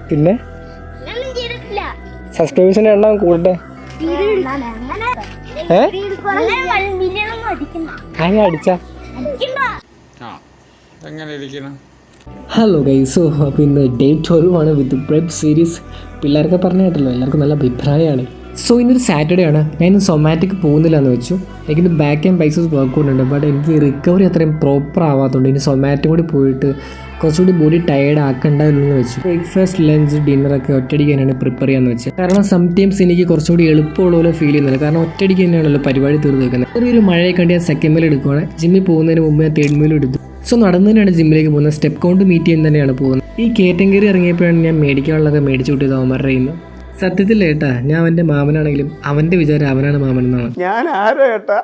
പിന്നെ സബ്സ്ക്രൈബേഴ്സിന്റെ എണ്ണം കൂടട്ടെ. അടിച്ച ഹലോ ഗൈസ്, അപ്പോൾ ഇന്ന് ഡേ 12 ആണ് വിത്ത് വെബ് സീരീസ്. പിള്ളേർക്ക് പറഞ്ഞിട്ടല്ലോ, എല്ലാവർക്കും നല്ല അഭിപ്രായമാണ്. സോ ഇന്നൊരു സാറ്റർഡേ ആണ്. ഞാൻ ഇന്ന് സൊമാറ്റോക്ക് പോകുന്നില്ല എന്ന് വെച്ചു. എനിക്കിന്ന് ബാക്ക് ആൻഡ് പൈസസ് വർക്കൗട്ട് ഉണ്ട്, ബട്ട് എനിക്ക് റിക്കവറി അത്രയും പ്രോപ്പർ ആവാത്തതുകൊണ്ട് ഇനി സൊമാറ്റോ കൂടി പോയിട്ട് കുറച്ചുകൂടി ബോഡി ടയേർഡ് ആക്കണ്ട എന്ന് വെച്ചു. ബ്രേക്ക്ഫാസ്റ്റ്, ലഞ്ച്, ഡിന്നറൊക്കെ ഒറ്റയടിക്ക് തന്നെയാണ് പ്രിപ്പയർ ചെയ്യാമെന്ന് വെച്ചത്. കാരണം സംടൈംസ് എനിക്ക് കുറച്ചുകൂടി എളുപ്പമുള്ള പോലെ ഫീൽ ചെയ്യുന്നില്ല. കാരണം ഒറ്റയടിക്ക് തന്നെയാണല്ലോ പരിപാടി തീർന്നു വെക്കുന്നത്. ചെറിയൊരു മഴയെ കണ്ട് ഞാൻ സെക്കൻഡ് മീൽ എടുക്കുവാണ്. ജിമ്മിൽ പോകുന്നതിന് മുമ്പ് ഞാൻ തേർഡ് മീൽ എടുത്തു. സോ നടന്നു തന്നെയാണ് ജിമ്മിലേക്ക് പോകുന്നത്. സ്റ്റെപ്പ് കൗണ്ട് മീറ്റ് ചെയ്യാൻ തന്നെയാണ് പോകുന്നത്. ഈ കയറ്റം കയറി ഇറങ്ങിയപ്പോഴാണ് ഞാൻ മേടിക്കാനുള്ളതൊക്കെ മേടിച്ചു കൂട്ടിയത് അവന്മാരുടെ കയ്യിൽ നിന്ന്. സത്യത്തിൽ ഏട്ടാ, ഞാൻ അവൻ്റെ മാമനാണെങ്കിലും അവൻ്റെ വിചാരം അവനാണ് മാമൻ എന്നാണ്. ഞാൻ ആരോ ഏട്ടാ.